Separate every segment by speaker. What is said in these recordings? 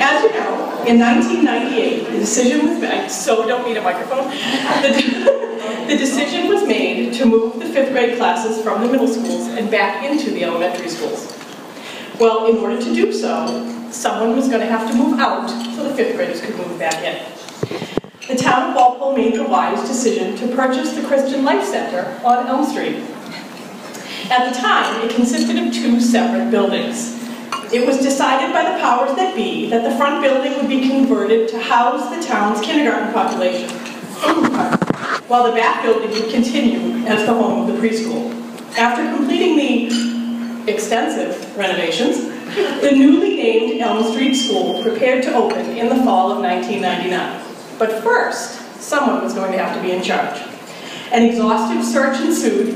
Speaker 1: As you know, in 1998, the decision was made, I so don't need a microphone, the decision was made to move the 5th grade classes from the middle schools and back into the elementary schools. Well, in order to do so, someone was going to have to move out so the 5th graders could move back in. The town of Walpole made the wise decision to purchase the Christian Life Center on Elm Street. At the time, it consisted of 2 separate buildings. It was decided by the powers that be that the front building would be converted to house the town's kindergarten population, while the back building would continue as the home of the preschool. After completing the extensive renovations, the newly named Elm Street School prepared to open in the fall of 1999. But first, someone was going to have to be in charge. An exhaustive search ensued,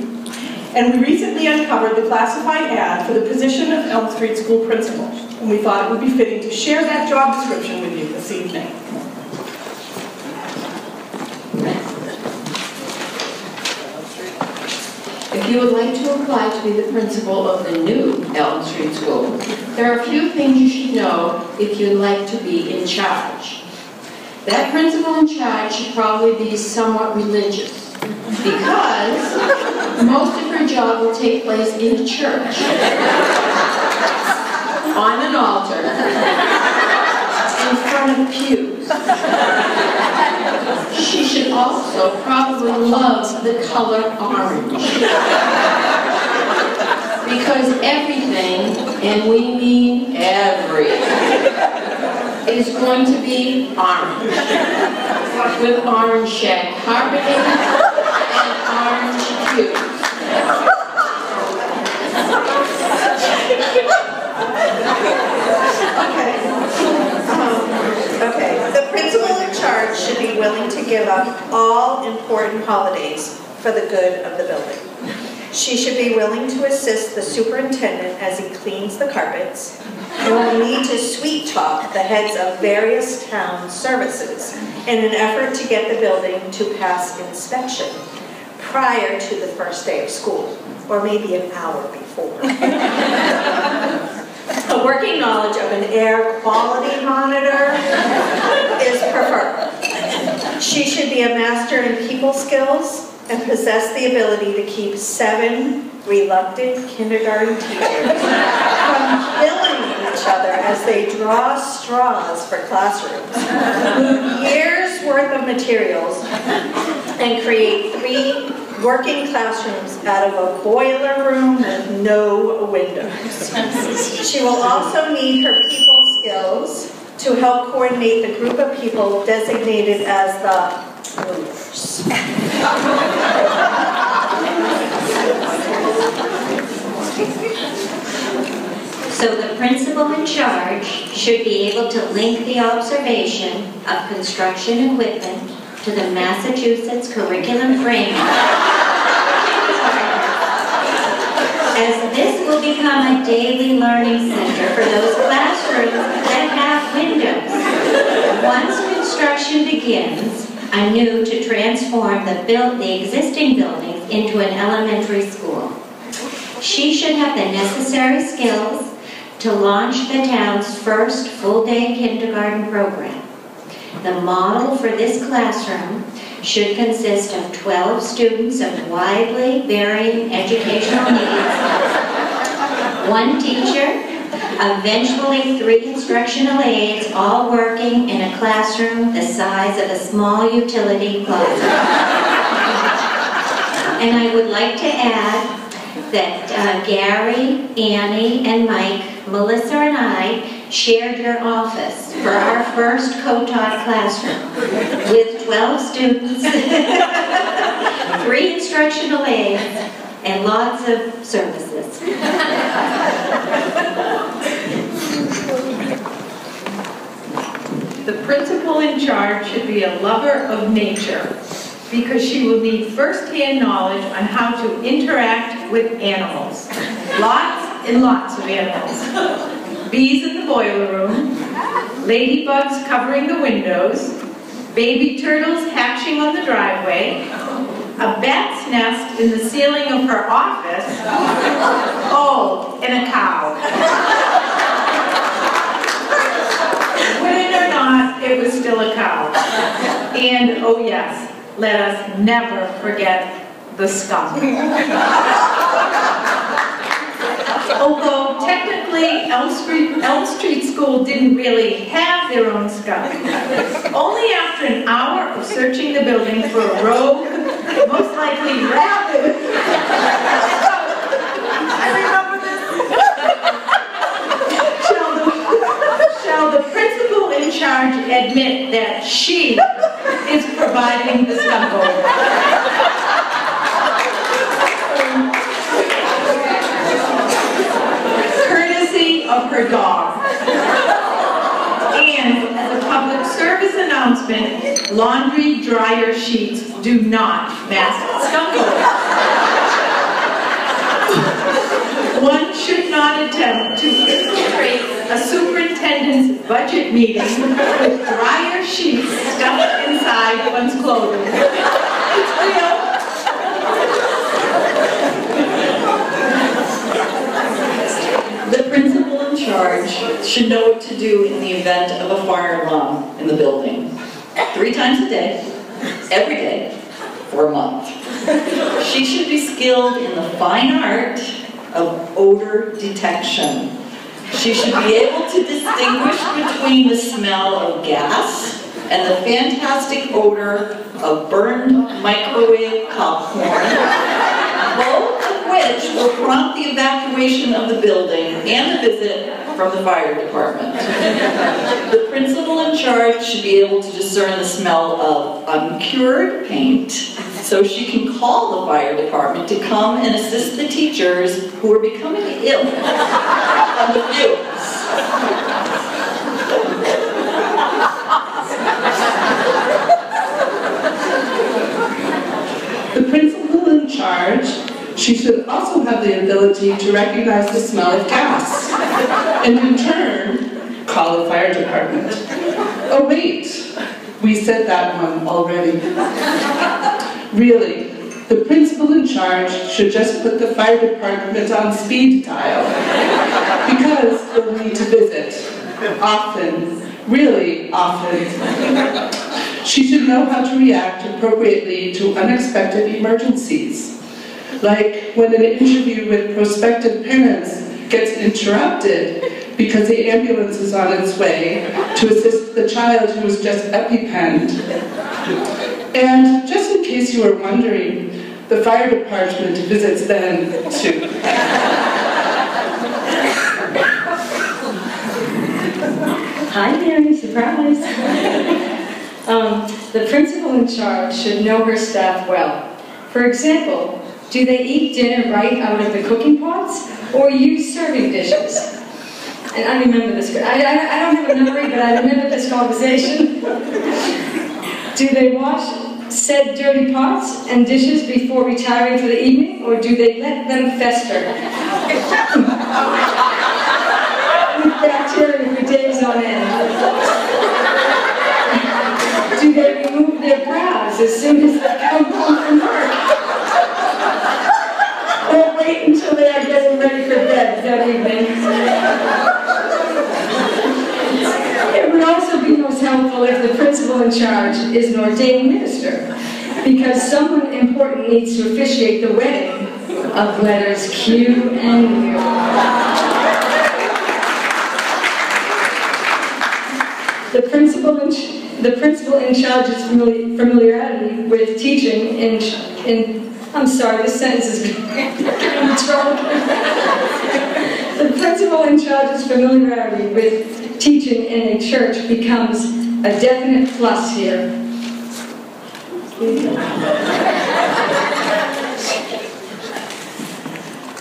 Speaker 1: and we recently uncovered the classified ad for the position of Elm Street School Principal, and we thought it would be fitting to share that job description with you this evening.
Speaker 2: If you would like to apply to be the principal of the new Elm Street School, there are a few things you should know if you'd like to be in charge. That principal in charge should probably be somewhat religious, because most of her job will take place in a church, on an altar, in front of pews. She should also probably love the color orange, because everything, and we mean everything, is going to be orange, with orange shag carpeting and orange pews.
Speaker 3: Okay. The principal in charge should be willing to give up all important holidays for the good of the building. She should be willing to assist the superintendent as he cleans the carpets, and will need to sweet talk the heads of various town services in an effort to get the building to pass inspection prior to the first day of school, or maybe an hour before. A working knowledge of an air quality monitor is preferred. She should be a master in people skills and possess the ability to keep 7 reluctant kindergarten teachers from killing each other as they draw straws for classrooms, move years worth of materials, and create 3 working classrooms out of a boiler room with no windows. She will also need her people skills to help coordinate the group of people designated as the movers.
Speaker 4: So the principal in charge should be able to link the observation of construction equipment to the Massachusetts curriculum framework, as this will become a daily learning center for those classrooms that have windows. Once construction begins anew to transform the existing buildings into an elementary school, she should have the necessary skills to launch the town's first full-day kindergarten program. The model for this classroom should consist of 12 students of widely varying educational needs, 1 teacher, eventually 3 instructional aides, all working in a classroom the size of a small utility closet. And I would like to add that Gary, Annie, and Mike, Melissa, and I shared your office for our first co-taught classroom with 12 students, 3 instructional aides, and lots of services.
Speaker 5: The principal in charge should be a lover of nature, because she will need first-hand knowledge on how to interact with animals. Lots and lots of animals. Bees in the boiler room, ladybugs covering the windows, baby turtles hatching on the driveway, a bat's nest in the ceiling of her office, oh, and a cow. And, oh yes, let us never forget the skunk. Although technically Elm Street School didn't really have their own skunk. Only after an hour of searching the building for a rogue, most likely rabid. I remember this. Shall the principal in charge admit that she is providing the skunk odor? Of her dog. And as a public service announcement, laundry dryer sheets do not mask skunk odor. One should not attempt to infiltrate a superintendent's budget meeting with dryer sheets stuffed inside one's clothing. It's real.
Speaker 6: The principal in charge should know what to do in the event of a fire alarm in the building. 3 times a day, every day, for a month. She should be skilled in the fine art of odor detection. She should be able to distinguish between the smell of gas and the fantastic odor of burned microwave popcorn, both of which will prompt the evacuation of the building and a visit from the fire department. The principal in charge should be able to discern the smell of uncured paint, so she can call the fire department to come and assist the teachers who are becoming ill on the fumes.
Speaker 7: The principal in charge, she should also have the ability to recognize the smell of gas, and in turn, call the fire department. Oh wait, we said that one already. Really, the principal in charge should just put the fire department on speed dial, because they'll need to visit, often, really often. She should know how to react appropriately to unexpected emergencies. Like when an interview with prospective parents gets interrupted because the ambulance is on its way to assist the child who was just EpiPenned. And just in case you were wondering, the fire department visits then too.
Speaker 8: Hi, Mary, surprise. The principal in charge should know her staff well. For example, do they eat dinner right out of the cooking pots or use serving dishes? And I remember this. I don't have a memory, but I remember this conversation. Do they wash said dirty pots and dishes before retiring for the evening, or do they let them fester with bacteria for days on end? Do they remove their brows as soon as they come home from work? Or wait until they are getting ready for bed that evening? It would also be most helpful if the principal in charge is an ordained minister, because someone important needs to officiate the wedding of letters Q and U. The principal in charge's familiarity with teaching I'm sorry, this sentence is getting trouble. The principal in charge's familiarity with teaching in a church becomes a definite plus here.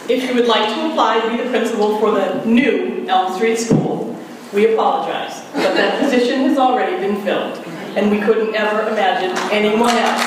Speaker 1: If you would like to apply to be the principal for the new Elm Street School, we apologize, but that position has already been filled, and we couldn't ever imagine anyone else.